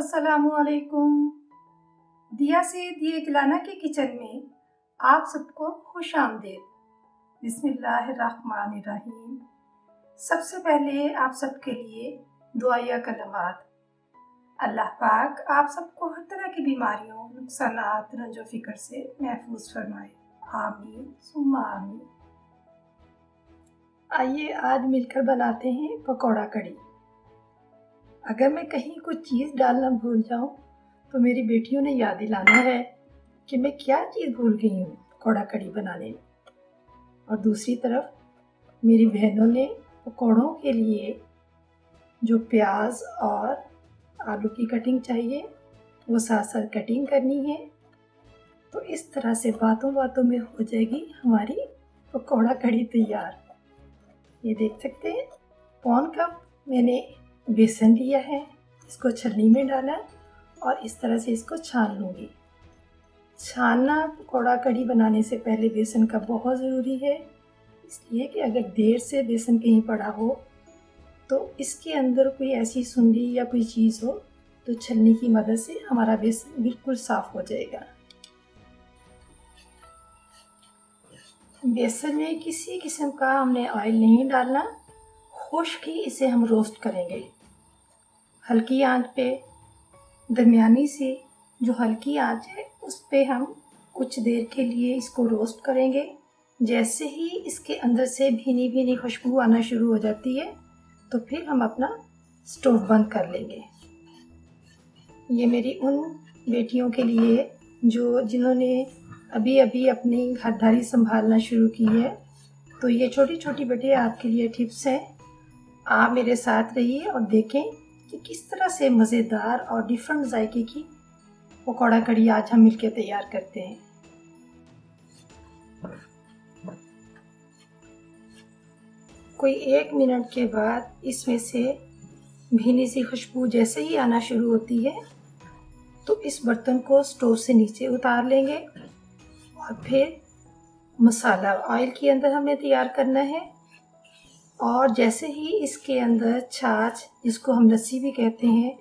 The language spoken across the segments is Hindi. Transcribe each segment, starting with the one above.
अस्सलामुअलैकुम। दिया से दिए जलाना के किचन में आप सबको खुश आमदीद। बिस्मिल्लाहिर्रहमानिर्रहीम। सबसे पहले आप सबके लिए दुआया कलमात। अल्लाह पाक आप सबको हर तरह की बीमारियों, नुकसानात, रंजो फिक्र से महफूज फरमाए। आमीन सुम्मा आमीन। आइए आज मिलकर बनाते हैं पकौड़ा कड़ी। अगर मैं कहीं कुछ चीज़ डालना भूल जाऊं तो मेरी बेटियों ने याद दिलाना है कि मैं क्या चीज़ भूल गई हूँ पकौड़ा कड़ी बनाने में। और दूसरी तरफ मेरी बहनों ने पकौड़ों के लिए जो प्याज और आलू की कटिंग चाहिए वो साथ साथ कटिंग करनी है। तो इस तरह से बातों बातों में हो जाएगी हमारी पकौड़ा कड़ी तैयार। ये देख सकते हैं, पौन कप मैंने बेसन लिया है, इसको छलनी में डाला और इस तरह से इसको छान लूँगी। छानना पकौड़ा कड़ी बनाने से पहले बेसन का बहुत ज़रूरी है, इसलिए कि अगर देर से बेसन कहीं पड़ा हो तो इसके अंदर कोई ऐसी सुंडी या कोई चीज़ हो तो छलनी की मदद से हमारा बेसन बिल्कुल साफ़ हो जाएगा। बेसन में किसी किस्म का हमने ऑयल नहीं डालना, खुश्क ही इसे हम रोस्ट करेंगे। हल्की आंच पे, दरमियानी से जो हल्की आंच है उस पे हम कुछ देर के लिए इसको रोस्ट करेंगे। जैसे ही इसके अंदर से भीनी भीनी खुशबू आना शुरू हो जाती है तो फिर हम अपना स्टोव बंद कर लेंगे। ये मेरी उन बेटियों के लिए जिन्होंने अभी अभी अपनी घरदारी संभालना शुरू की है, तो ये छोटी छोटी बेटियाँ आपके लिए टिप्स हैं। आप मेरे साथ रहिए और देखें कि किस तरह से मज़ेदार और डिफरेंट जायके की पकौड़ा कड़ी आज हम मिलकर तैयार करते हैं। कोई 1 मिनट के बाद इसमें से भीनी सी खुशबू जैसे ही आना शुरू होती है तो इस बर्तन को स्टोव से नीचे उतार लेंगे और फिर मसाला ऑयल के अंदर हमें तैयार करना है। और जैसे ही इसके अंदर छाछ, जिसको हम लस्सी भी कहते हैं,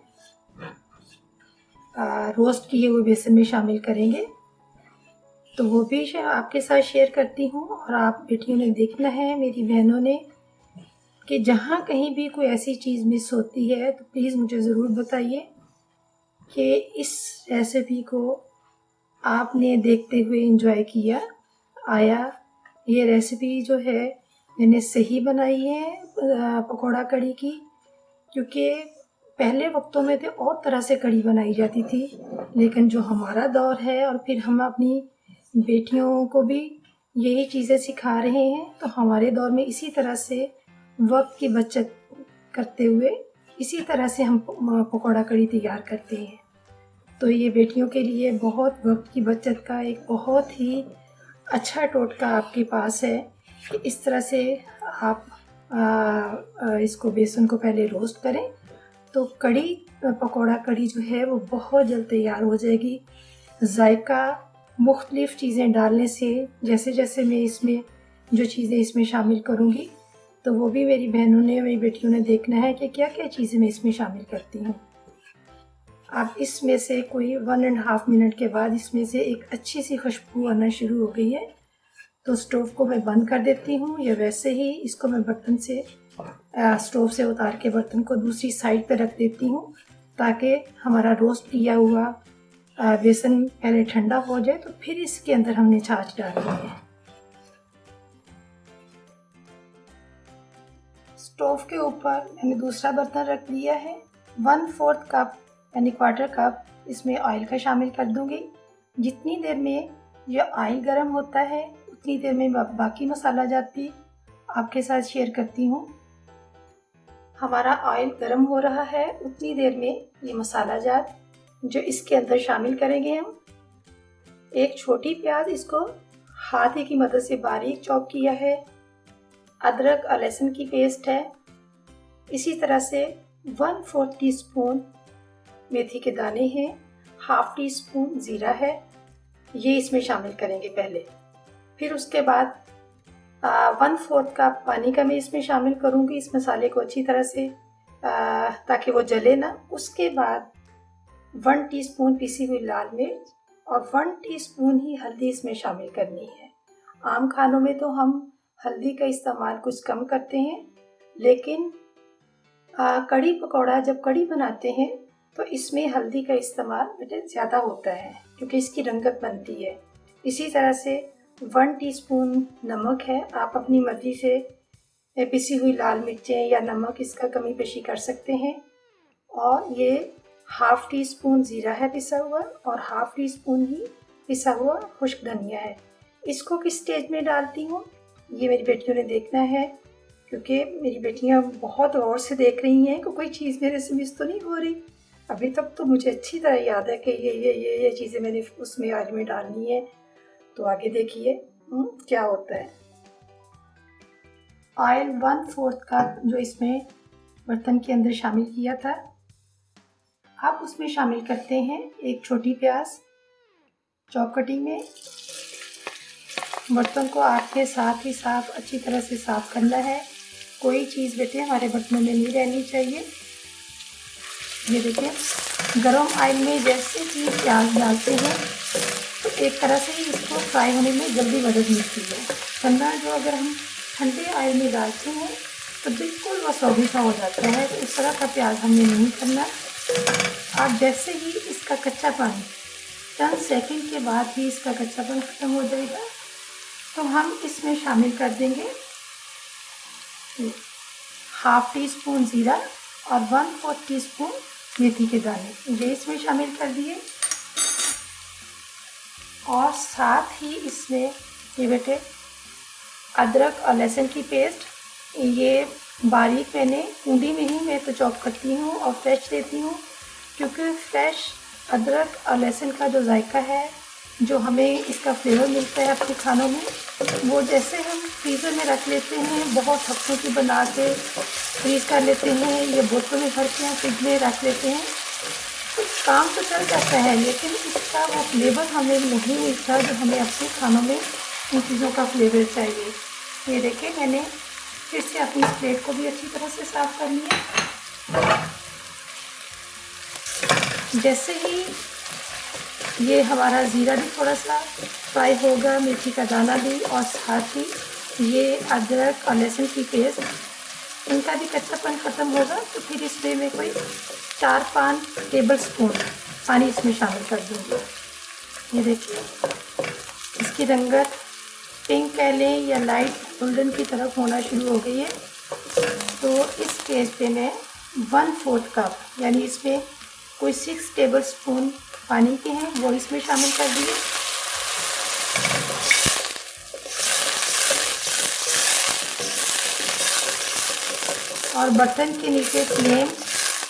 रोस्ट किए हुए बेसन में शामिल करेंगे। तो वो भी आपके साथ शेयर करती हूँ। और आप बेटियों ने देखना है, मेरी बहनों ने, कि जहाँ कहीं भी कोई ऐसी चीज़ मिस होती है तो प्लीज़ मुझे ज़रूर बताइए कि इस रेसिपी को आपने देखते हुए एंजॉय किया। आया ये रेसिपी जो है मैंने सही बनाई है पकौड़ा कड़ी की, क्योंकि पहले वक्तों में तो और तरह से कड़ी बनाई जाती थी, लेकिन जो हमारा दौर है और फिर हम अपनी बेटियों को भी यही चीज़ें सिखा रहे हैं, तो हमारे दौर में इसी तरह से वक्त की बचत करते हुए इसी तरह से हम पकौड़ा कड़ी तैयार करते हैं। तो ये बेटियों के लिए बहुत वक्त की बचत का एक बहुत ही अच्छा टोटका आपके पास है कि इस तरह से आप इसको बेसन को पहले रोस्ट करें तो कड़ी पकौड़ा कड़ी जो है वो बहुत जल्द तैयार हो जाएगी। जायका मुख्तलिफ़ चीज़ें डालने से, जैसे जैसे मैं इसमें जो चीज़ें इसमें शामिल करूँगी तो वो भी मेरी बहनों ने, मेरी बेटियों ने देखना है कि क्या क्या चीज़ें मैं इसमें शामिल करती हूँ। अब इसमें से कोई 1.5 मिनट के बाद इसमें से एक अच्छी सी खुशबू आना शुरू हो गई है, तो स्टोव को मैं बंद कर देती हूँ। या वैसे ही इसको मैं बर्तन से स्टोव से उतार के बर्तन को दूसरी साइड पे रख देती हूँ ताकि हमारा रोस्ट किया हुआ बेसन पहले ठंडा हो जाए, तो फिर इसके अंदर हमने छाछ डालनी है। स्टोव के ऊपर मैंने दूसरा बर्तन रख दिया है। 1/4 कप यानी क्वार्टर कप इसमें ऑयल का शामिल कर दूँगी। जितनी देर में ये ऑयल गर्म होता है उतनी देर में बाकी मसाला जात भी आपके साथ शेयर करती हूँ। हमारा ऑयल गर्म हो रहा है, उतनी देर में ये मसाला जात जो इसके अंदर शामिल करेंगे हम। एक छोटी प्याज, इसको हाथ की मदद से बारीक चॉप किया है। अदरक और लहसुन की पेस्ट है। इसी तरह से 1/4 टीस्पून मेथी के दाने हैं, 1/2 टीस्पून ज़ीरा है, ये इसमें शामिल करेंगे पहले। फिर उसके बाद 1/4 कप पानी का मैं इसमें शामिल करूँगी इस मसाले को अच्छी तरह से, ताकि वो जले ना। उसके बाद 1 टीस्पून पिसी हुई लाल मिर्च और 1 टीस्पून ही हल्दी इसमें शामिल करनी है। आम खानों में तो हम हल्दी का इस्तेमाल कुछ कम करते हैं, लेकिन कढ़ी पकौड़ा जब कढ़ी बनाते हैं तो इसमें हल्दी का इस्तेमाल बेटे ज़्यादा होता है, क्योंकि इसकी रंगत बनती है। इसी तरह से 1 टीस्पून नमक है। आप अपनी मर्ज़ी से पिसी हुई लाल मिर्चें या नमक इसका कमी पेशी कर सकते हैं। और ये हाफ़ टी स्पून ज़ीरा है पिसा हुआ, और हाफ़ टी स्पून ही पिसा हुआ खुश्क धनिया है। इसको किस स्टेज में डालती हूँ ये मेरी बेटियों ने देखना है, क्योंकि मेरी बेटियाँ बहुत गौर से देख रही हैं कि कोई चीज़ मेरे से मिस तो नहीं हो रही। अभी तक तो मुझे अच्छी तरह याद है कि ये चीज़ें मैंने उसमें आज में डालनी है। तो आगे देखिए क्या होता है। ऑयल 1/4 कप जो इसमें बर्तन के अंदर शामिल किया था, आप उसमें शामिल करते हैं एक छोटी प्याज चॉप कटिंग में। बर्तन को आपके साथ ही साफ अच्छी तरह से साफ करना है। कोई चीज़ बेटे हमारे बर्तनों में नहीं रहनी चाहिए। ये देखिए, गरम ऑयल में जैसे ही प्याज डालते हैं तो एक तरह से ही इसको फ्राई होने में जल्दी मदद मिलती है, वरना जो अगर हम ठंडे ऑयल में डालते हैं तो बिल्कुल वह सौगी सा हो जाता है। तो इस तरह का प्याज हमने नहीं करना। आप जैसे ही इसका कच्चापन चंद सेकंड के बाद ही इसका कच्चापन ख़त्म हो जाएगा, तो हम इसमें शामिल कर देंगे हाफ़ टी स्पून ज़ीरा और 1/4 टीस्पून मेथी के दाने, ये इसमें शामिल कर दिए। और साथ ही इसमें ये बेटे अदरक और लहसुन की पेस्ट, ये बारीक मैंने कूंडी में ही मैं तो चॉप करती हूँ और फ्रेश लेती हूँ, क्योंकि फ्रेश अदरक और लहसुन का जो जायका है, जो हमें इसका फ्लेवर मिलता है अपने खानों में, वो जैसे हम फ्रीज़र में रख लेते हैं, बहुत हफ्तों की बना के फ्रीज़ कर लेते हैं, ये बोतलों में भर के फ्रिज में रख लेते हैं, तो काम तो चल जाता है, लेकिन इसका वो फ्लेवर हमें नहीं मिलता जो हमें अपने खानों में इन चीज़ों का फ्लेवर चाहिए। ये देखिए, मैंने फिर से अपनी इस प्लेट को भी अच्छी तरह से साफ़ कर लिया। जैसे ही ये हमारा ज़ीरा भी थोड़ा सा फ्राई होगा, मेथी का दाना भी, और साथ ही ये अदरक और लहसुन की पेस्ट, इनका भी कच्चापन ख़त्म होगा, तो फिर इसमें मैं कोई 4-5 टेबल स्पून पानी इसमें शामिल कर दूँगी। ये देखिए, इसकी रंगत पिंक कह लें या लाइट गोल्डन की तरफ होना शुरू हो गई है। तो इस स्टेज पे मैं 1/4 कप यानी इसमें कोई 6 टेबल स्पून पानी के हैं, वो इसमें शामिल कर दिए। और बर्तन के नीचे फ्लेम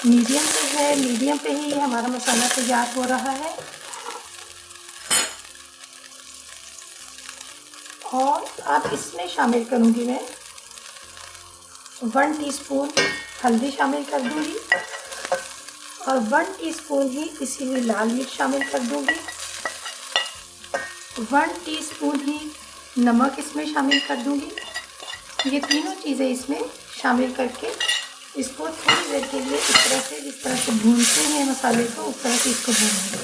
मीडियम पे है, मीडियम पे ही हमारा मसाला तैयार हो रहा है। और अब इसमें शामिल करूँगी मैं 1 टीस्पून हल्दी शामिल कर दूँगी, और 1 टीस्पून ही पिसी हुई लाल मिर्च शामिल कर दूँगी। 1 टीस्पून ही नमक इसमें शामिल कर दूँगी। ये तीनों चीज़ें इसमें शामिल करके इसको थोड़ी देर के लिए इस तरह से, जिस तरह से भूनते हैं मसाले को, उस तरह से इसको भूनेंगे।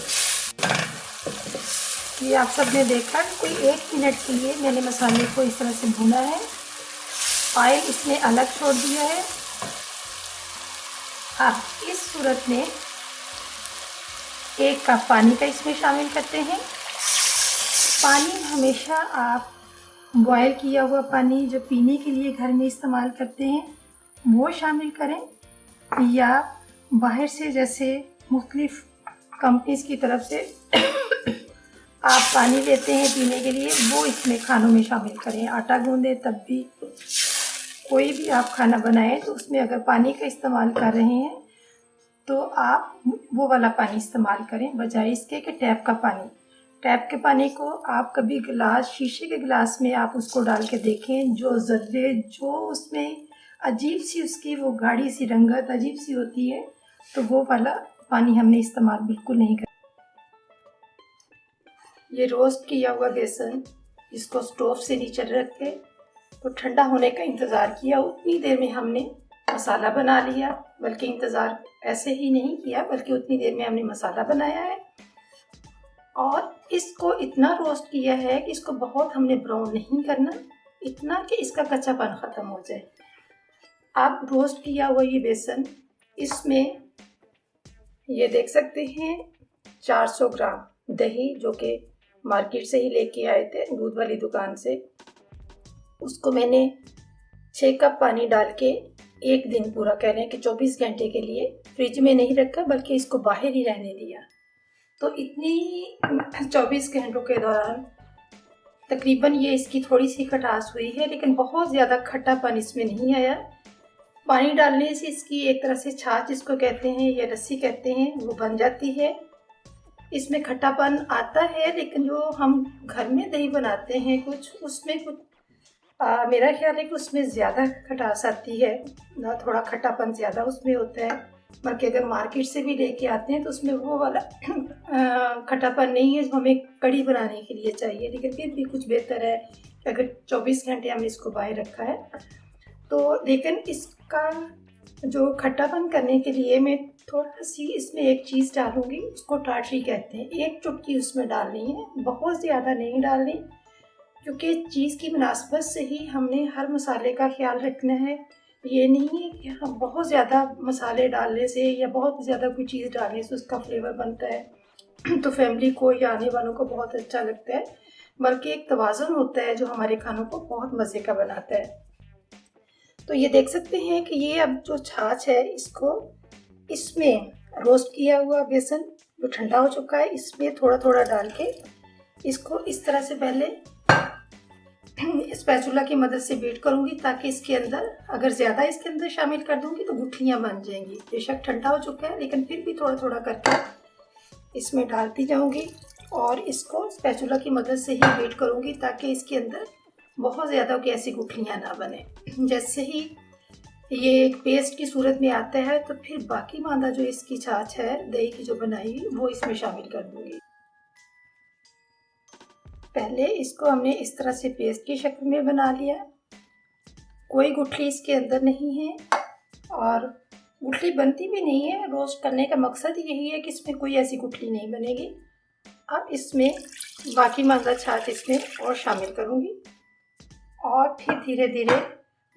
ये आप सब ने देखा, कोई 1 मिनट के लिए मैंने मसाले को इस तरह से भूना है। ऑयल इसने अलग छोड़ दिया है। अब इस सूरत में 1 कप पानी का इसमें शामिल करते हैं। पानी हमेशा आप बॉयल किया हुआ पानी जो पीने के लिए घर में इस्तेमाल करते हैं वो शामिल करें, या बाहर से जैसे मुख्तलिफ कंपनीज़ की तरफ से आप पानी लेते हैं पीने के लिए, वो इसमें खानों में शामिल करें। आटा गूंदें तब भी, कोई भी आप खाना बनाएं तो उसमें अगर पानी का इस्तेमाल कर रहे हैं तो आप वो वाला पानी इस्तेमाल करें, बजाय इसके कि टैप का पानी। टैप के पानी को आप कभी गिलास, शीशे के गिलास में आप उसको डाल के देखें, जो ज़र्रे, जो उसमें अजीब सी उसकी वो गाढ़ी सी रंगत अजीब सी होती है, तो वो वाला पानी हमने इस्तेमाल बिल्कुल नहीं करना। ये रोस्ट किया हुआ बेसन, इसको स्टोव से नीचे रख के तो ठंडा होने का इंतज़ार किया। उतनी देर में हमने मसाला बना लिया, बल्कि इंतज़ार ऐसे ही नहीं किया, बल्कि उतनी देर में हमने मसाला बनाया है और इसको इतना रोस्ट किया है कि इसको बहुत हमने ब्राउन नहीं करना, इतना कि इसका कच्चापन ख़त्म हो जाए। आप रोस्ट किया हुआ ये बेसन, इसमें ये देख सकते हैं 400 ग्राम दही, जो कि मार्केट से ही लेके आए थे, दूध वाली दुकान से। उसको मैंने 6 कप पानी डाल के एक दिन पूरा, कह रहे हैं कि 24 घंटे के लिए फ्रिज में नहीं रखा, बल्कि इसको बाहर ही रहने दिया। तो इतनी 24 घंटों के दौरान तकरीबन ये इसकी थोड़ी सी खटास हुई है, लेकिन बहुत ज़्यादा खट्टापन इसमें नहीं आया। पानी डालने से इसकी एक तरह से छाछ जिसको कहते हैं या लस्सी कहते हैं, वो बन जाती है। इसमें खट्टापन आता है, लेकिन जो हम घर में दही बनाते हैं उसमें मेरा ख्याल है कि उसमें ज़्यादा खटास आती है ना, थोड़ा खट्टापन ज़्यादा उसमें होता है। बल्कि अगर मार्केट से भी लेके आते हैं तो उसमें वो वाला खट्टापन नहीं है जो हमें कढ़ी बनाने के लिए चाहिए। लेकिन फिर भी कुछ बेहतर है कि अगर 24 घंटे हमने इसको बाहर रखा है तो। लेकिन इसका जो खट्टापन करने के लिए मैं थोड़ा सी इसमें एक चीज़ डालूँगी, उसको टाटरी कहते हैं। 1 चुटकी उसमें डालनी है, बहुत ज़्यादा नहीं डालनी, क्योंकि चीज़ की मुनासबत से ही हमने हर मसाले का ख्याल रखना है। ये नहीं है कि हम बहुत ज़्यादा मसाले डालने से या बहुत ज़्यादा कोई चीज़ डालने से उसका फ्लेवर बनता है तो फैमिली को या आने वालों को बहुत अच्छा लगता है, बल्कि एक तवाज़ुन होता है जो हमारे खानों को बहुत मज़े का बनाता है। तो ये देख सकते हैं कि ये अब जो छाछ है, इसको इसमें रोस्ट किया हुआ बेसन जो ठंडा हो चुका है, इसमें थोड़ा थोड़ा डाल के इसको इस तरह से पहले स्पैचुला की मदद से बीट करूंगी, ताकि इसके अंदर अगर ज़्यादा इसके अंदर शामिल कर दूंगी तो गुठलियाँ बन जाएंगी। बेशक ठंडा हो चुका है, लेकिन फिर भी थोड़ा थोड़ा करके इसमें डालती जाऊंगी और इसको स्पैचुला की मदद से ही बीट करूंगी, ताकि इसके अंदर बहुत ज़्यादा की ऐसी गुठलियाँ ना बने। जैसे ही ये एक पेस्ट की सूरत में आता है तो फिर बाकी मांदा जो इसकी छाछ है दही की जो बनाई हुई, वो इसमें शामिल कर दूंगी। पहले इसको हमने इस तरह से पेस्ट की शक्ल में बना लिया, कोई गुठली इसके अंदर नहीं है और गुठली बनती भी नहीं है। रोस्ट करने का मकसद यही है कि इसमें कोई ऐसी गुठली नहीं बनेगी। अब इसमें बाकी मांदा छाछ इसमें और शामिल करूँगी और फिर धीरे धीरे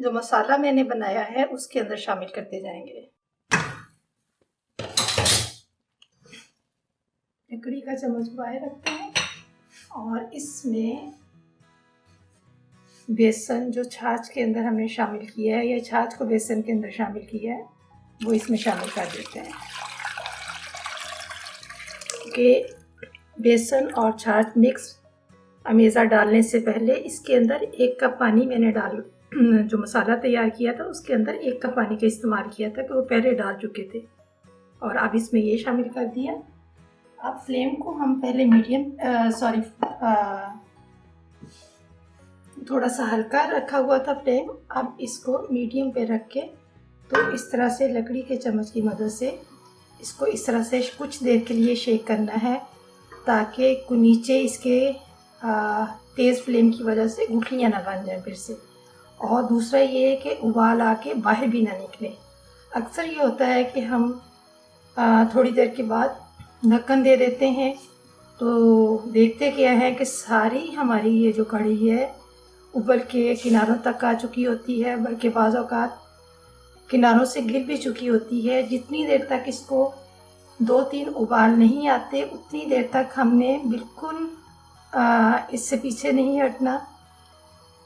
जो मसाला मैंने बनाया है उसके अंदर शामिल करते जाएंगे। लकड़ी का चम्मच बाहर रखते हैं और इसमें बेसन जो छाछ के अंदर हमने शामिल किया है, या छाछ को बेसन के अंदर शामिल किया है, वो इसमें शामिल कर देते हैं। कि बेसन और छाछ मिक्स अमेज़ा डालने से पहले इसके अंदर 1 कप पानी मैंने जो मसाला तैयार किया था उसके अंदर 1 कप पानी का इस्तेमाल किया था, कि वो पहले डाल चुके थे और अब इसमें ये शामिल कर दिया। अब फ्लेम को हम पहले थोड़ा सा हल्का रखा हुआ था फ्लेम, अब इसको मीडियम पे रख के तो इस तरह से लकड़ी के चम्मच की मदद से इसको इस तरह से कुछ देर के लिए शेक करना है, ताकि नीचे इसके तेज़ फ्लेम की वजह से गुठलियाँ ना बन जाएं फिर से। और दूसरा ये है कि उबाल आके बाहर भी ना निकले। अक्सर ये होता है कि हम थोड़ी देर के बाद ढक्कन दे देते हैं तो देखते क्या है कि सारी हमारी ये जो कढ़ी है उबल के किनारों तक आ चुकी होती है, बल्कि बाज़ औक़ात किनारों से गिर भी चुकी होती है। जितनी देर तक इसको 2-3 उबाल नहीं आते उतनी देर तक हमने बिल्कुल इससे पीछे नहीं हटना।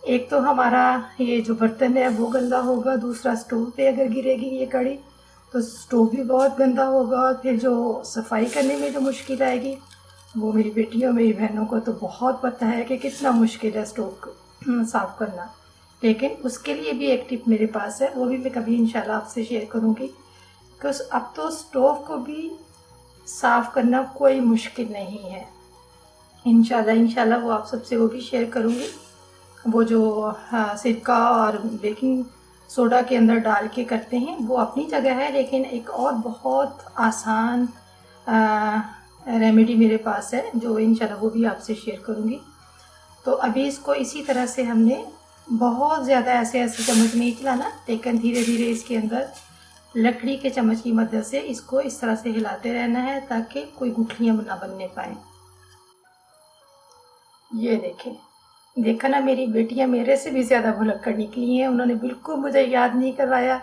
एक तो हमारा ये जो बर्तन है वो गंदा होगा, दूसरा स्टोव पे अगर गिरेगी ये कढ़ी तो स्टोव भी बहुत गंदा होगा, और फिर जो सफाई करने में जो मुश्किल आएगी वो मेरी बेटियों मेरी बहनों को तो बहुत पता है कि कितना मुश्किल है स्टोव को साफ़ करना। लेकिन उसके लिए भी एक टिप मेरे पास है, वो भी मैं कभी इंशाल्लाह आपसे शेयर करूँगी। कि अब तो स्टोव को भी साफ़ करना कोई मुश्किल नहीं है। इंशाल्लाह वो आप सबसे वो भी शेयर करूँगी। वो जो सिरका और बेकिंग सोडा के अंदर डाल के करते हैं वो अपनी जगह है, लेकिन एक और बहुत आसान रेमेडी मेरे पास है जो इंशाल्लाह वो भी आपसे शेयर करूँगी। तो अभी इसको इसी तरह से हमने बहुत ज़्यादा ऐसे चम्मच नहीं चलाना, लेकिन धीरे धीरे इसके अंदर लकड़ी के चम्मच की मदद से इसको इस तरह से हिलाते रहना है ताकि कोई गुठलियाँ ना बनने पाए। ये देखें, देखा ना, मेरी बेटियां मेरे से भी ज़्यादा भुलक्कड़ निकली हैं। उन्होंने बिल्कुल मुझे याद नहीं करवाया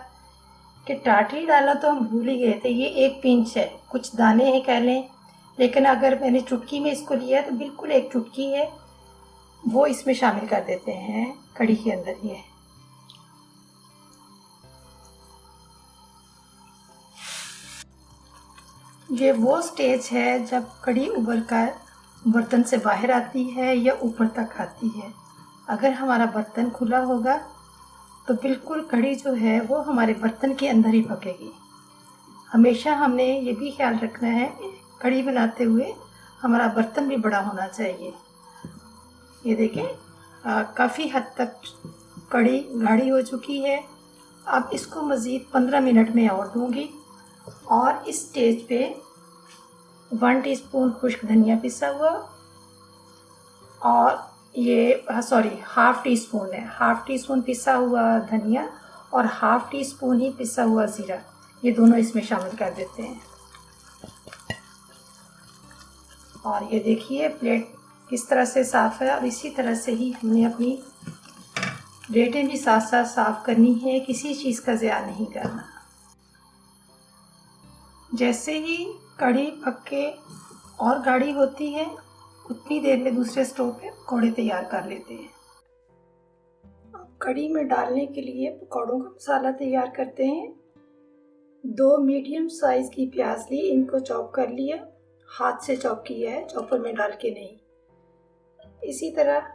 कि टाटरी डाला तो हम भूल ही गए थे। ये 1 पिंच है, कुछ दाने हैं कह लें, लेकिन अगर मैंने चुटकी में इसको लिया है तो बिल्कुल 1 चुटकी है, वो इसमें शामिल कर देते हैं कढ़ी के अंदर। ये वो स्टेज है जब कढ़ी उबल कर बर्तन से बाहर आती है या ऊपर तक आती है। अगर हमारा बर्तन खुला होगा तो बिल्कुल कढ़ी जो है वो हमारे बर्तन के अंदर ही पकेगी। हमेशा हमने ये भी ख्याल रखना है कढ़ी बनाते हुए हमारा बर्तन भी बड़ा होना चाहिए। ये देखें, काफ़ी हद तक कढ़ी गाढ़ी हो चुकी है। अब इसको मज़ीद 15 मिनट में और दूंगी और इस स्टेज पे 1 टीस्पून खुश्क धनिया पिसा हुआ और ये हाफ़ टी स्पून है, हाफ़ टी स्पून पिसा हुआ धनिया और हाफ़ टी स्पून ही पिसा हुआ ज़ीरा, ये दोनों इसमें शामिल कर देते हैं। और ये देखिए प्लेट किस तरह से साफ़ है और इसी तरह से ही हमने अपनी प्लेटें भी साथ साथ साफ़ करनी है, किसी चीज़ का ज़िया नहीं करना। जैसे ही कढ़ी पक के और गाढ़ी होती है उतनी देर में दूसरे स्टोव पे पकौड़े तैयार कर लेते हैं। अब कढ़ी में डालने के लिए पकौड़ों का मसाला तैयार करते हैं। 2 मीडियम साइज़ की प्याज ली, इनको चॉप कर लिया, हाथ से चॉप किया है, चॉपर में डाल के नहीं। इसी तरह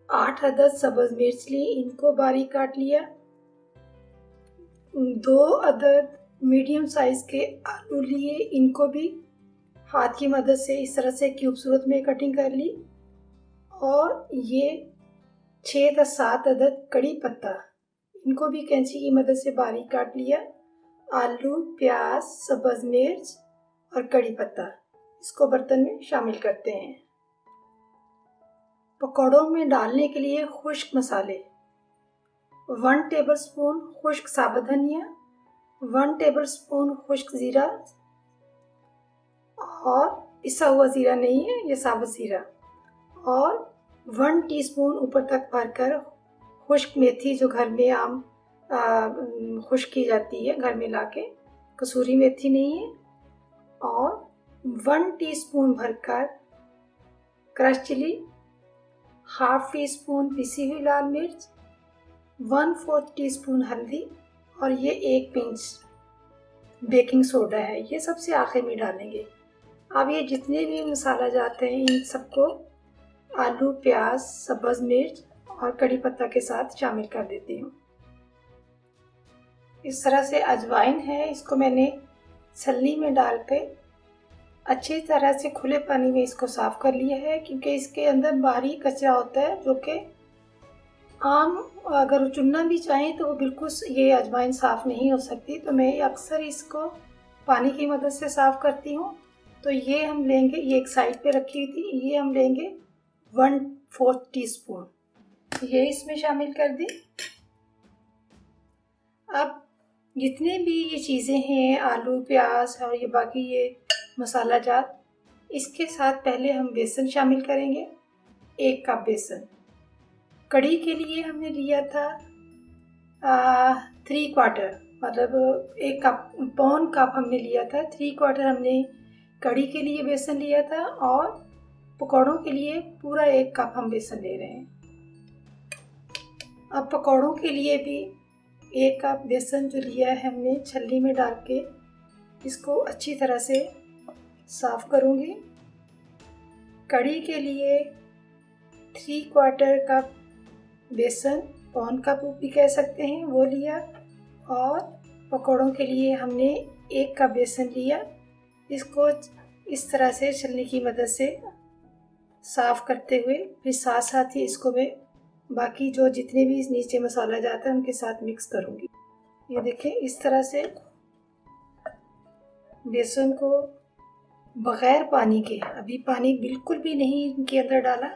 8 अदद सब्ज़ मिर्च ली, इनको बारीक काट लिया। 2 अदद मीडियम साइज़ के आलू लिए, इनको भी हाथ की मदद से इस तरह से क्यूब सूरत में कटिंग कर ली। और ये 6 से 7 अदद कड़ी पत्ता, इनको भी कैंची की मदद से बारीक काट लिया। आलू, प्याज, सब्ज़ मिर्च और कड़ी पत्ता, इसको बर्तन में शामिल करते हैं। पकौड़ों में डालने के लिए खुश्क मसाले, 1 टेबलस्पून खुश्क साबुत धनिया, 1 टेबलस्पून खुश्क ज़ीरा, और पिसा हुआ ज़ीरा नहीं है, ये साबुत ज़ीरा, और 1 टीस्पून ऊपर तक भरकर खुश्क मेथी जो घर में आम खुश्क की जाती है घर में लाके, कसूरी मेथी नहीं है, और 1 टीस्पून भरकर crush chilli, half teaspoon पिसी हुई लाल मिर्च, 1/4 टीस्पून हल्दी और ये 1 पिंच बेकिंग सोडा है, ये सबसे आखिर में डालेंगे। अब ये जितने भी मसाला जाते हैं इन सबको आलू, प्याज, सब्ज़ मिर्च और कड़ी पत्ता के साथ शामिल कर देती हूँ। इस तरह से अजवाइन है, इसको मैंने छलनी में डाल के अच्छी तरह से खुले पानी में इसको साफ़ कर लिया है, क्योंकि इसके अंदर बारीक कचरा होता है जो कि आम अगर चुनना भी चाहें तो वो बिल्कुल ये अजवाइन साफ़ नहीं हो सकती। तो मैं अक्सर इसको पानी की मदद से साफ़ करती हूँ। तो ये हम लेंगे, ये एक साइड पे रखी हुई थी, ये हम लेंगे 1/4 टीस्पून, ये इसमें शामिल कर दी। अब जितने भी ये चीज़ें हैं, आलू, प्याज और ये बाकी ये मसाला जात, इसके साथ पहले हम बेसन शामिल करेंगे। 1 कप बेसन, कढ़ी के लिए हमने लिया था 3/4, मतलब 1 कप, पौन कप हमने लिया था, 3/4 हमने कढ़ी के लिए बेसन लिया था, और पकौड़ों के लिए पूरा 1 कप हम बेसन ले रहे हैं। अब पकौड़ों के लिए भी 1 कप बेसन जो लिया है हमने, छलनी में डाल के इसको अच्छी तरह से साफ़ करूँगी। कढ़ी के लिए 3/4 कप बेसन, पौन कप भी कह सकते हैं, वो लिया, और पकौड़ों के लिए हमने 1 कप बेसन लिया। इसको इस तरह से छलनी की मदद से साफ़ करते हुए फिर साथ साथ ही इसको मैं बाकी जो जितने भी नीचे मसाला जाता है उनके साथ मिक्स करूँगी। ये देखें, इस तरह से बेसन को बग़ैर पानी के, अभी पानी बिल्कुल भी नहीं इनके अंदर डाला,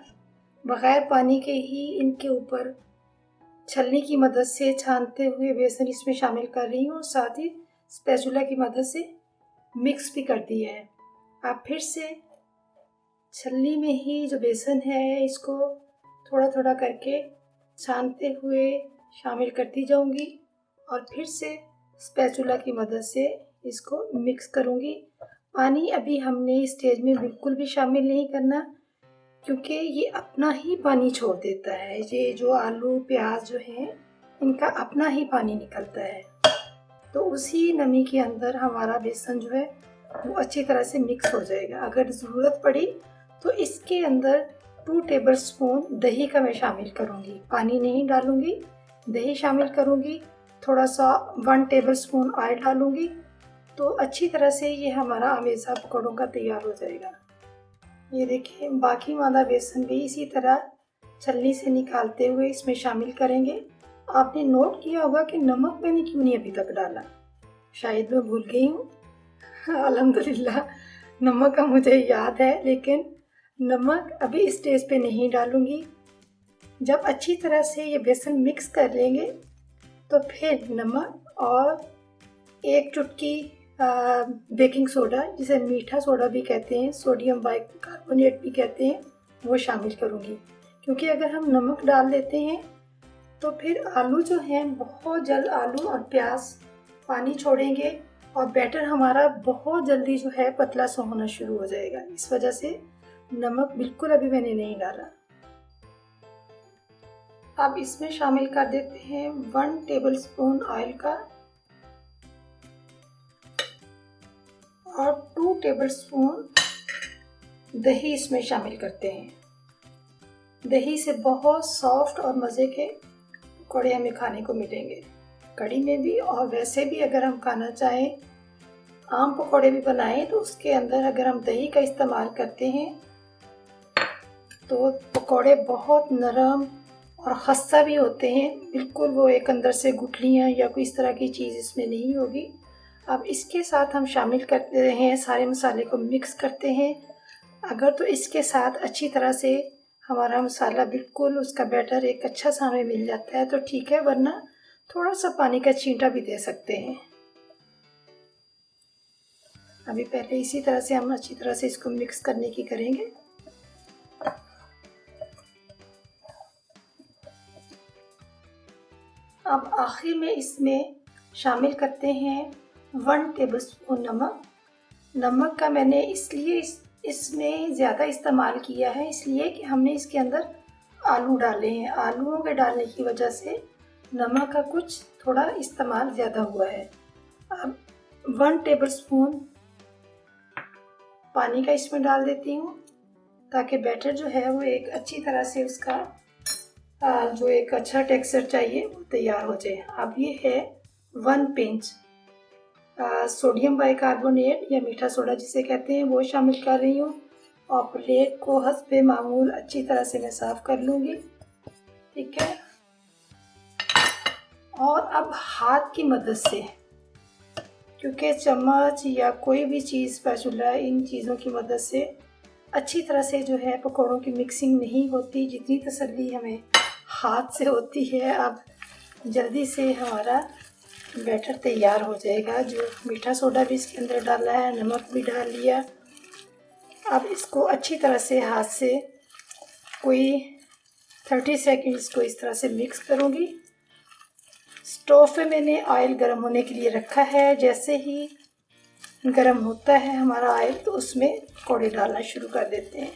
बग़ैर पानी के ही इनके ऊपर छलनी की मदद से छानते हुए बेसन इसमें शामिल कर रही हूँ और साथ ही स्पैचुला की मदद से मिक्स भी कर दिया है। अब फिर से छलनी में ही जो बेसन है इसको थोड़ा थोड़ा करके छानते हुए शामिल करती जाऊंगी और फिर से स्पैचुला की मदद से इसको मिक्स करूंगी। पानी अभी हमने इस स्टेज में बिल्कुल भी शामिल नहीं करना, क्योंकि ये अपना ही पानी छोड़ देता है। ये जो आलू प्याज जो है इनका अपना ही पानी निकलता है, तो उसी नमी के अंदर हमारा बेसन जो है वो अच्छी तरह से मिक्स हो जाएगा। अगर ज़रूरत पड़ी तो इसके अंदर 2 टेबलस्पून दही का मैं शामिल करूँगी, पानी नहीं डालूँगी, दही शामिल करूँगी, थोड़ा सा 1 टेबलस्पून ऑयल डालूँगी, तो अच्छी तरह से ये हमारा अमेज़ा पकौड़ों का तैयार हो जाएगा। ये देखिए बाकी वाला बेसन भी इसी तरह छलनी से निकालते हुए इसमें शामिल करेंगे। आपने नोट किया होगा कि नमक मैंने क्यों नहीं अभी तक डाला, शायद मैं भूल गई हूँ। अल्हम्दुलिल्लाह नमक का मुझे याद है, लेकिन नमक अभी इस स्टेज पे नहीं डालूँगी। जब अच्छी तरह से ये बेसन मिक्स कर लेंगे तो फिर नमक और 1 चुटकी बेकिंग सोडा, जिसे मीठा सोडा भी कहते हैं, सोडियम बाइकार्बोनेट भी कहते हैं, वो शामिल करूँगी। क्योंकि अगर हम नमक डाल देते हैं तो फिर आलू जो हैं बहुत जल्द आलू और प्याज पानी छोड़ेंगे और बैटर हमारा बहुत जल्दी जो है पतला सा होना शुरू हो जाएगा। इस वजह से नमक बिल्कुल अभी मैंने नहीं डाला। अब इसमें शामिल कर देते हैं 1 टेबलस्पून ऑयल का और 2 टेबलस्पून दही इसमें शामिल करते हैं। दही से बहुत सॉफ्ट और मज़े के पकौड़े हमें खाने को मिलेंगे, कढ़ी में भी और वैसे भी। अगर हम खाना चाहें आम पकौड़े भी बनाएं तो उसके अंदर अगर हम दही का इस्तेमाल करते हैं तो पकौड़े बहुत नरम और खस्ता भी होते हैं, बिल्कुल वो एक अंदर से गुठलियाँ या कोई इस तरह की चीज़ इसमें नहीं होगी। अब इसके साथ हम शामिल करते हैं, सारे मसाले को मिक्स करते हैं। अगर तो इसके साथ अच्छी तरह से हमारा मसाला बिल्कुल उसका बैटर एक अच्छा सा हमें मिल जाता है तो ठीक है, वरना थोड़ा सा पानी का छींटा भी दे सकते हैं। अभी पहले इसी तरह से हम अच्छी तरह से इसको मिक्स करने की करेंगे। अब आखिर में इसमें शामिल करते हैं 1 टेबलस्पून नमक। नमक का मैंने इसलिए इसमें ज़्यादा इस्तेमाल किया है, इसलिए कि हमने इसके अंदर आलू डाले हैं। आलूओं के डालने की वजह से नमक का कुछ थोड़ा इस्तेमाल ज़्यादा हुआ है। अब 1 टेबलस्पून पानी का इसमें डाल देती हूँ ताकि बैटर जो है वो एक अच्छी तरह से उसका जो एक अच्छा टेक्सचर चाहिए वो तैयार हो जाए। अब ये है 1 पिंच सोडियम बाइकार्बोनेट या मीठा सोडा जिसे कहते हैं, वो शामिल कर रही हूँ। और प्लेट को हस्बे मामूल अच्छी तरह से मैं साफ़ कर लूँगी, ठीक है। और अब हाथ की मदद से, क्योंकि चम्मच या कोई भी चीज़ स्पैचुला, इन चीज़ों की मदद से अच्छी तरह से जो है पकौड़ों की मिक्सिंग नहीं होती जितनी तसल्ली हमें हाथ से होती है। अब जल्दी से हमारा बैटर तैयार हो जाएगा। जो मीठा सोडा भी इसके अंदर डाला है, नमक भी डाल लिया। अब इसको अच्छी तरह से हाथ से कोई 30 सेकंड्स को इस तरह से मिक्स करूँगी। स्टोव पे मैंने ऑयल गर्म होने के लिए रखा है। जैसे ही गर्म होता है हमारा ऑयल तो उसमें पकौड़े डालना शुरू कर देते हैं।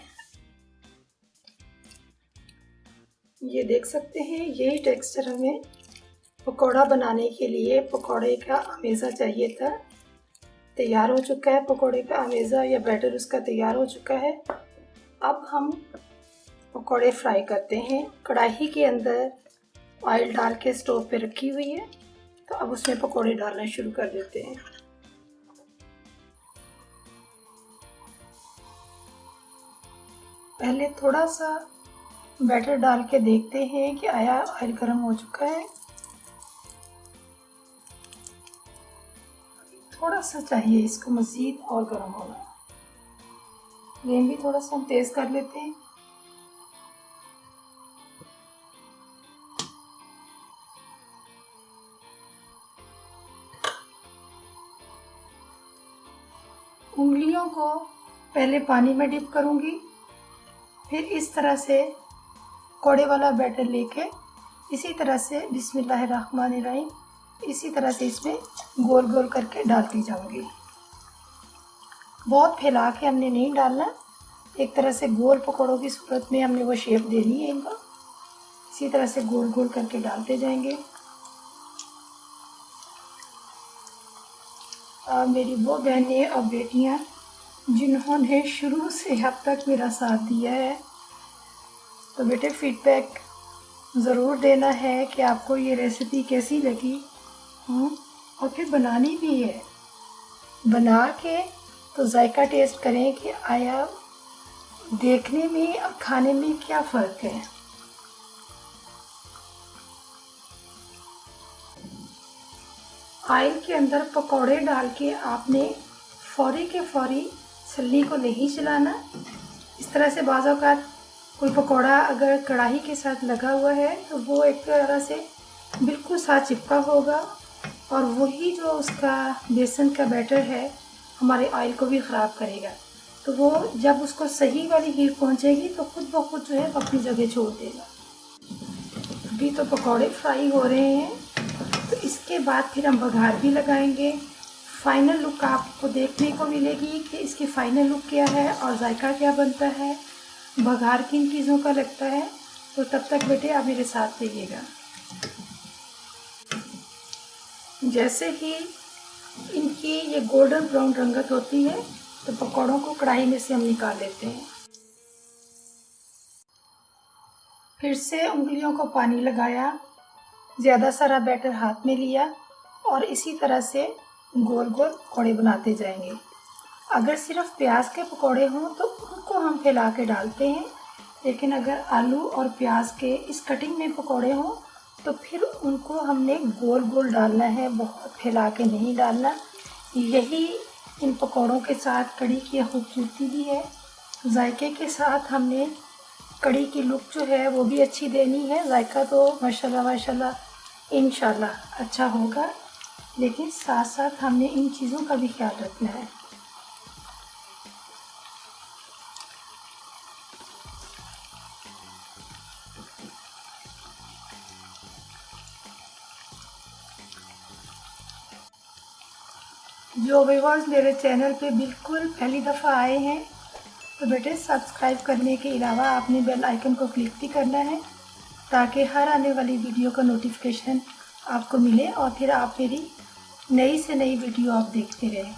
ये देख सकते हैं, यही टेक्सचर हमें पकौड़ा बनाने के लिए पकौड़े का अमेज़ा चाहिए था। तैयार हो चुका है पकौड़े का अमेज़ा या बैटर उसका तैयार हो चुका है। अब हम पकौड़े फ्राई करते हैं। कढ़ाई के अंदर ऑयल डाल के स्टोव पे रखी हुई है, तो अब उसमें पकौड़े डालना शुरू कर देते हैं। पहले थोड़ा सा बैटर डाल के देखते हैं कि आया ऑयल गर्म हो चुका है। थोड़ा सा चाहिए इसको मज़ीद और गर्म होना। फ्लेम भी थोड़ा सा तेज़ कर लेते हैं। उंगलियों को पहले पानी में डिप करूँगी, फिर इस तरह से कोड़े वाला बैटर लेके इसी तरह से बिस्मिल्लाहिर्रहमानिर्रहीम इसी तरह से इसमें गोल गोल करके डालती जाऊँगी। बहुत फैला के हमने नहीं डालना, एक तरह से गोल पकौड़ों की सूरत में हमने वो शेप देनी है इनको। इसी तरह से गोल गोल करके डालते जाएंगे। और मेरी वो बहनें और बेटियां जिन्होंने शुरू से अब तक मेरा साथ दिया है, तो बेटे फीडबैक ज़रूर देना है कि आपको ये रेसिपी कैसी लगी। और फिर बनानी भी है, बना के तो जायका टेस्ट करें कि आया देखने में और खाने में क्या फ़र्क है। ऑयल के अंदर पकौड़े डाल के आपने फौरी के फौरी छलनी को नहीं चलाना। इस तरह से बाज़ औक़ात कोई पकौड़ा अगर कढ़ाई के साथ लगा हुआ है तो वो एक तरह से बिल्कुल साथ चिपका होगा, और वही जो उसका बेसन का बैटर है हमारे ऑयल को भी ख़राब करेगा। तो वो जब उसको सही वाली हीट पहुंचेगी तो खुद ब खुद जो है अपनी जगह छोड़ देगा। अभी तो पकौड़े फ्राई हो रहे हैं, तो इसके बाद फिर हम बघार भी लगाएंगे। फाइनल लुक आपको देखने को मिलेगी कि इसकी फ़ाइनल लुक क्या है और जायका क्या बनता है, बघार किन चीज़ों का लगता है। तो तब तक बेटे आप मेरे साथ रहिएगा। जैसे ही इनकी ये गोल्डन ब्राउन रंगत होती है तो पकौड़ों को कढ़ाई में से हम निकाल लेते हैं। फिर से उंगलियों को पानी लगाया, ज़्यादा सारा बैटर हाथ में लिया और इसी तरह से गोल गोल पकौड़े बनाते जाएंगे। अगर सिर्फ प्याज के पकौड़े हों तो उनको हम फैला के डालते हैं, लेकिन अगर आलू और प्याज के इस कटिंग में पकौड़े हों तो फिर उनको हमने गोल गोल डालना है, बहुत फैला के नहीं डालना। यही इन पकौड़ों के साथ कढ़ी की खूबसूरती भी है। जायके के साथ हमने कढ़ी की लुक जो है वो भी अच्छी देनी है। जायका तो माशाल्लाह माशाल्लाह इंशाल्लाह अच्छा होगा, लेकिन साथ साथ हमने इन चीज़ों का भी ख्याल रखना है। जो व्यूअर्स मेरे चैनल पे बिल्कुल पहली दफ़ा आए हैं तो बेटे सब्सक्राइब करने के अलावा आपने बेल आइकन को क्लिक भी करना है, ताकि हर आने वाली वीडियो का नोटिफिकेशन आपको मिले और फिर आप मेरी नई से नई वीडियो आप देखते रहें।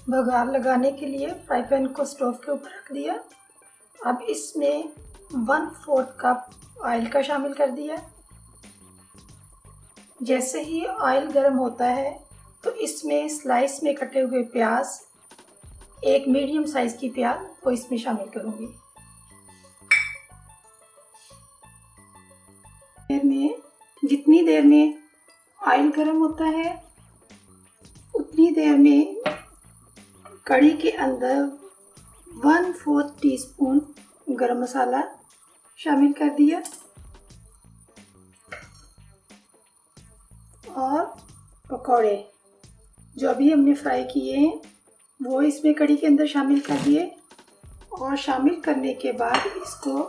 बघार लगाने के लिए फ्राई पैन को स्टोव के ऊपर रख दिया। अब इसमें 1/4 कप ऑयल का शामिल कर दिया। जैसे ही ऑयल गर्म होता है तो इसमें स्लाइस में कटे हुए प्याज, एक मीडियम साइज़ की प्याज को इसमें शामिल करूँगी। जितनी देर में ऑयल गर्म होता है उतनी देर में कढ़ी के अंदर 1/4 टीस्पून गरम मसाला शामिल कर दिया और पकौड़े जो अभी हमने फ्राई किए हैं वो इसमें कढ़ी के अंदर शामिल कर दिए। और शामिल करने के बाद इसको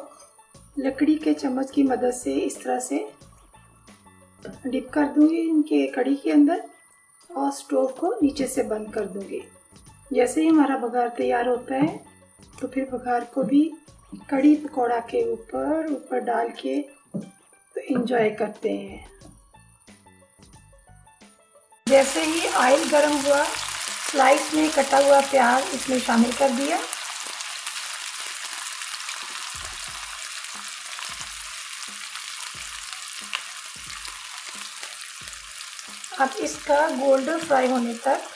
लकड़ी के चम्मच की मदद से इस तरह से डिप कर दूंगी इनके कढ़ी के अंदर और स्टोव को नीचे से बंद कर दूंगी। जैसे ही हमारा बघार तैयार होता है तो फिर बघार को भी कढ़ी पकौड़ा के ऊपर डाल के तो एंजॉय करते हैं। जैसे ही ऑयल गर्म हुआ, स्लाइस में कटा हुआ प्याज इसमें शामिल कर दिया। अब इसका गोल्डन फ्राई होने तक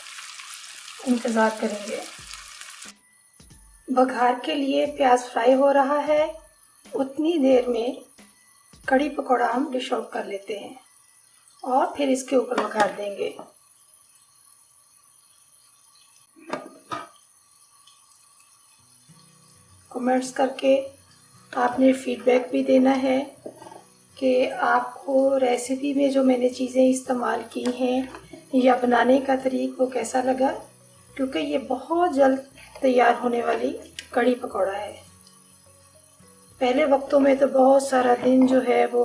इंतज़ार करेंगे। बघार के लिए प्याज फ्राई हो रहा है, उतनी देर में कढ़ी पकौड़ा हम डिश आउट कर लेते हैं और फिर इसके ऊपर बघार देंगे। कमेंट्स करके आपने फीडबैक भी देना है कि आपको रेसिपी में जो मैंने चीज़ें इस्तेमाल की हैं या बनाने का तरीका वो कैसा लगा, क्योंकि ये बहुत जल्द तैयार होने वाली कढ़ी पकौड़ा है। पहले वक्तों में तो बहुत सारा दिन जो है वो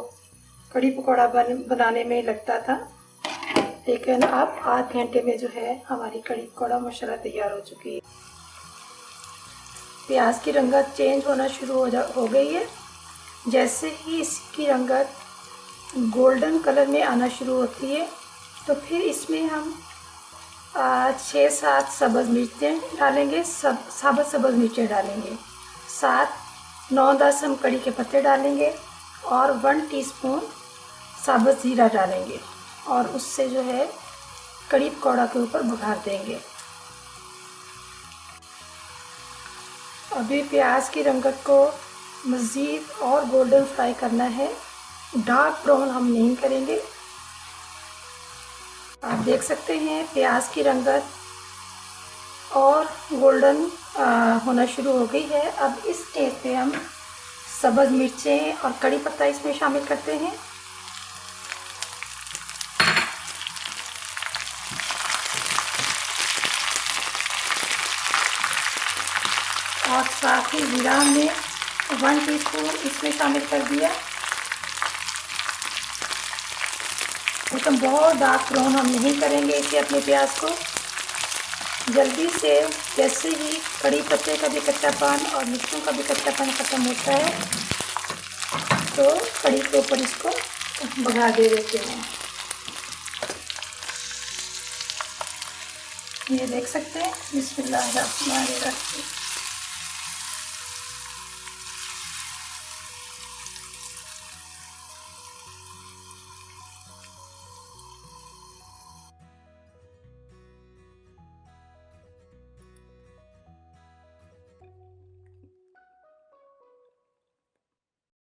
कढ़ी पकौड़ा बनाने में लगता था, लेकिन अब आध घंटे में जो है हमारी कढ़ी पकौड़ा माशाल्लाह तैयार हो चुकी है। प्याज की रंगत चेंज होना शुरू हो गई है। जैसे ही इसकी रंगत गोल्डन कलर में आना शुरू होती है तो फिर इसमें हम 6-7 सब्ज़ मिर्चें डालेंगे, साबुत सब्ज़ मिर्चें डालेंगे, साथ 9-10 हम कड़ी के पत्ते डालेंगे और 1 टीस्पून साबुत ज़ीरा डालेंगे और उससे जो है कड़ी पकौड़ा के ऊपर बघार देंगे। अभी प्याज की रंगत को मज़ीद और गोल्डन फ्राई करना है, डार्क ब्राउन हम नहीं करेंगे। आप देख सकते हैं प्याज की रंगत और गोल्डन होना शुरू हो गई है। अब इस स्टेज पे हम सब्ज़ मिर्चें और कड़ी पत्ता इसमें शामिल करते हैं और साथ ही जीरा हमने 1 टीस्पून इसमें शामिल कर दिया। तो बहुत डार्क ब्राउन हम नहीं करेंगे इसे अपने प्याज को। जल्दी से जैसे ही कड़ी पत्ते का भी कच्चापन और मिर्चों का भी कच्चापन ख़त्म होता है तो कड़ी के ऊपर इसको बघार दे देते हैं। ये देख सकते हैं। बिस्मिल्लाह रहमान रहीम।